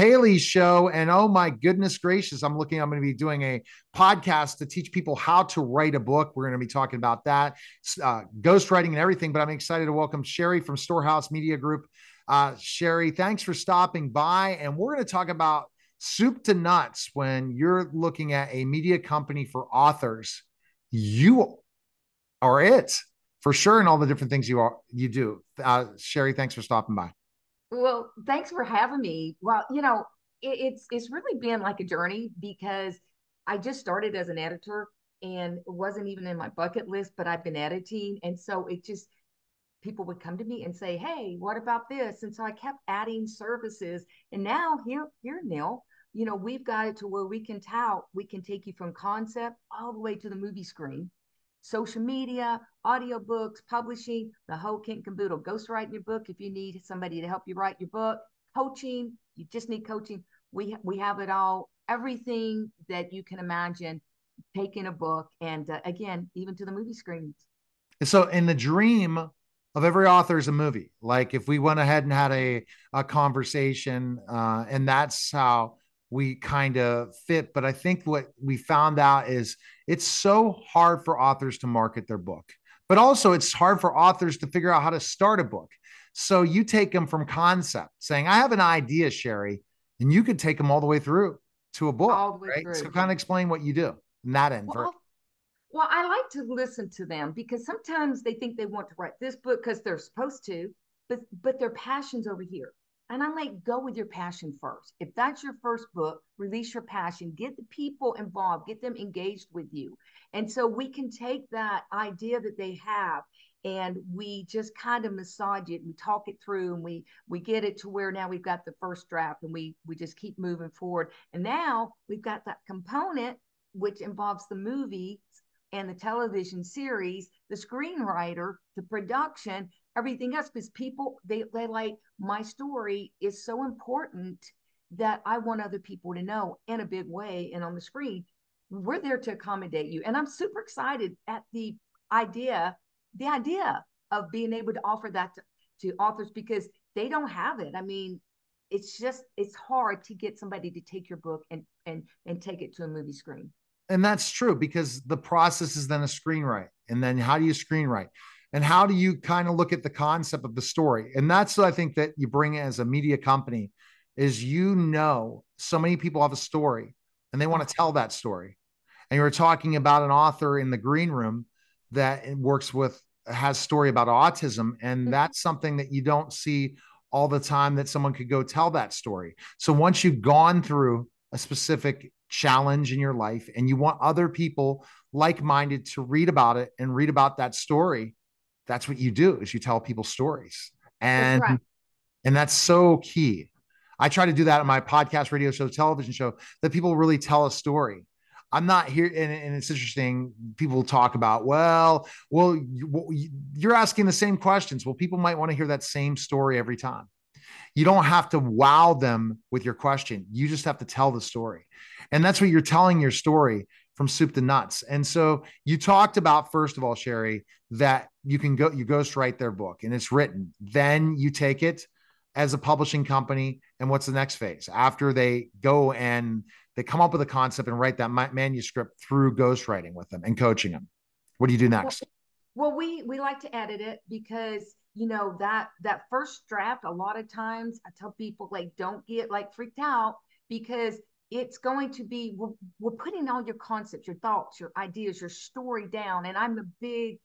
Haley's show. And oh my goodness gracious, I'm going to be doing a podcast to teach people how to write a book. We're going to be talking about that, ghostwriting and everything. But I'm excited to welcome Sherrie from Storehouse Media Group. Sherrie, thanks for stopping by. And we're going to talk about soup to nuts. When you're looking at a media company for authors, you are it for sure, and all the different things you do. Sherrie, thanks for stopping by. Well, thanks for having me. Well, it's really been like a journey because I just started as an editor and it wasn't even in my bucket list, but I've been editing. And so it just people would come to me and say, "Hey, what about this?" And so I kept adding services. And now here, Neil, we've got it to where we can take you from concept all the way to the movie screen, social media, audiobooks, publishing, the whole kit and caboodle. Ghostwriting your book if you need somebody to help you write your book. Coaching, you just need coaching. We have it all, everything that you can imagine. Taking a book, and again, even to the movie screens. So, in the dream of every author is a movie. Like if we went ahead and had a conversation, and that's how we kind of fit. But I think what we found out is it's so hard for authors to market their book, but also it's hard for authors to figure out how to start a book. So you take them from concept, saying, I have an idea, Sherrie, and you could take them all the way through to a book, All the way right? So through. kind of explain what you do in that end. Well, Well, I like to listen to them because sometimes they think they want to write this book because they're supposed to, but their passion's over here. And I'm like, go with your passion first. If that's your first book, release your passion, get the people involved, get them engaged with you. And so we can take that idea that they have and we just kind of massage it, we talk it through, and we get it to where now we've got the first draft, and we just keep moving forward. And now we've got that component which involves the movie and the television series, the screenwriter, the production, everything else. Because people, they like, my story is so important that I want other people to know in a big way. And on the screen, we're there to accommodate you. And I'm super excited at idea, the idea of being able to offer that to authors because they don't have it. I mean, it's hard to get somebody to take your book and take it to a movie screen. And that's true because the process is then a screenwrite. And then how do you screenwrite? And how do you kind of look at the concept of the story? And that's what I think that you bring as a media company is, so many people have a story and they want to tell that story. And you were talking about an author in the green room that works with, has story about autism. And that's something that you don't see all the time, that someone could go tell that story. So once you've gone through a specific challenge in your life and you want other people like-minded to read about it and read about that story, that's what you do, is you tell people stories. That's and right. and that's so key. I try to do that on my podcast, radio show, television show, that people really tell a story. I'm not here, and it's interesting. People talk about, you're asking the same questions. Well, people might want to hear that same story every time. You don't have to wow them with your question. You just have to tell the story. And that's what you're telling your story from soup to nuts. And so you talked about, first of all, Sherrie, that you ghostwrite their book and it's written. Then you take it as a publishing company. And what's the next phase after they go and they come up with a concept and write that manuscript through ghostwriting with them and coaching them? What do you do Well, next? well, we like to edit it because that first draft. A lot of times, I tell people like don't get like freaked out because it's going to be we're putting all your concepts, your thoughts, your ideas, your story down. And I'm a big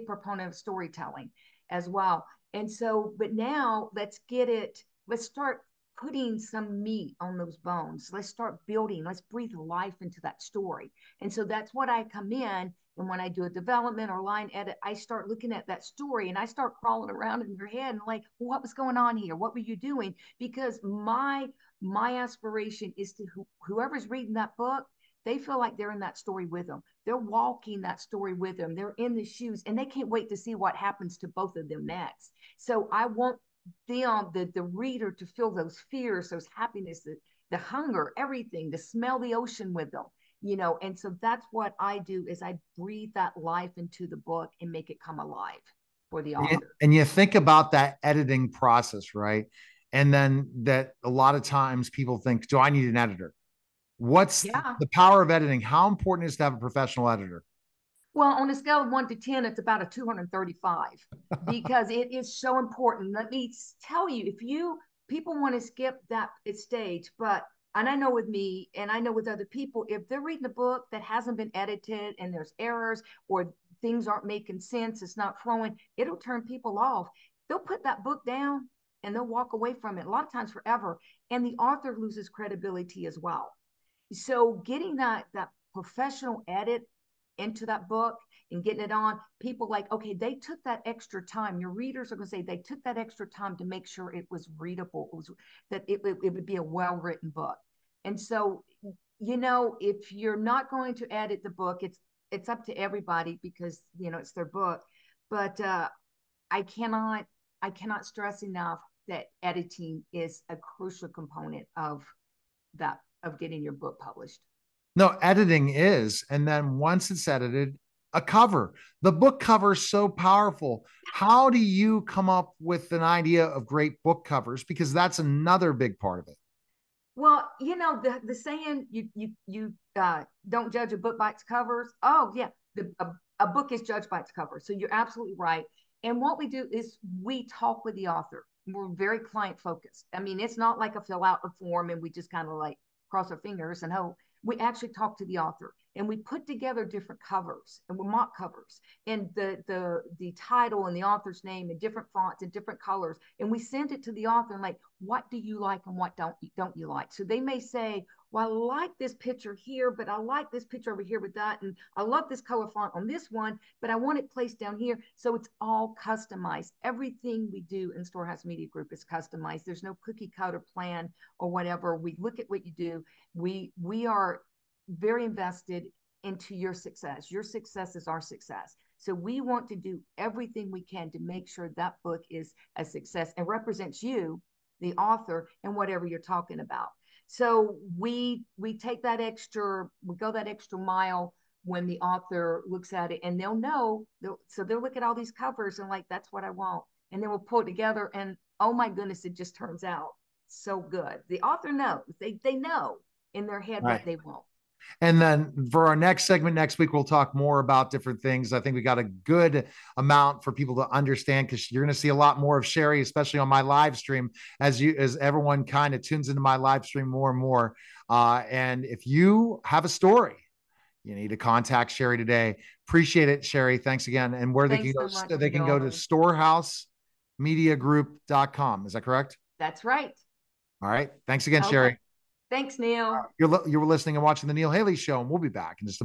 proponent of storytelling as well. And so, but now let's get it. Let's start putting some meat on those bones. Let's start building. Let's breathe life into that story. And so that's what I come in, and when I do a development or line edit, I start looking at that story and I start crawling around in your head and like, well, what was going on here? What were you doing? Because my aspiration is to whoever's reading that book, they feel like they're in that story with them. They're walking that story with them. They're in the shoes and they can't wait to see what happens to both of them next. So I want the reader to feel those fears, those happiness, the hunger, everything, to smell the ocean with them. And so that's what I do is I breathe that life into the book and make it come alive for the author. And you think about that editing process, right? And then that a lot of times people think, do I need an editor? What's Yeah. the power of editing? How important is it to have a professional editor? Well, on a scale of 1 to 10, it's about a 235 because it is so important. Let me tell you, if you people want to skip that stage, but and I know with me and I know with other people, if they're reading a book that hasn't been edited and there's errors or things aren't making sense, it's not flowing, it'll turn people off. They'll put that book down and they'll walk away from it a lot of times forever. And the author loses credibility as well. So getting that professional edit into that book and getting it on, people like, okay, they took that extra time. Your readers are going to say they took that extra time to make sure it was readable, it was, that it would be a well-written book. And so, if you're not going to edit the book, it's up to everybody because it's their book. But I cannot I cannot stress enough that editing is a crucial component of getting your book published. No, editing is. And then once it's edited, a cover. The book cover is so powerful. How do you come up with an idea of great book covers? Because that's another big part of it. Well, the saying you don't judge a book by its covers. Oh yeah, a book is judged by its cover. So you're absolutely right. And what we do is we talk with the author. We're very client focused. I mean, it's not like a fill out a form and we just kind of like cross our fingers and hope. We actually talk to the author and we put together different covers and we mock covers and the title and the author's name and different fonts and different colors, and we send it to the author and like, what do you like and what don't you like? So they may say, well, I like this picture here, but I like this picture over here with that, and I love this color font on this one, but I want it placed down here. So it's all customized. Everything we do in Storehouse Media Group is customized. There's no cookie cutter plan or whatever. We look at what you do. We are very invested into your success. Your success is our success. So we want to do everything we can to make sure that book is a success and represents you, the author, and whatever you're talking about. So we take that we go that extra mile when the author looks at it, and they'll know. So they'll look at all these covers and like, that's what I want, and then we'll pull it together, and oh my goodness, it just turns out so good. The author knows. They know in their head Right. what they want. And then for our next segment next week, we'll talk more about different things. I think we got a good amount for people to understand because you're going to see a lot more of Sherrie, especially on my live stream, as everyone kind of tunes into my live stream more and more. And if you have a story, you need to contact Sherrie today. Appreciate it, Sherrie. Thanks again. And where they can Thanks go, so much, they can go Neil. to storehousemediagroup.com. Is that correct? That's right. All right. Thanks again, Okay. Sherrie. Thanks, Neil. You were listening and watching the Neil Haley Show, and we'll be back in just a moment.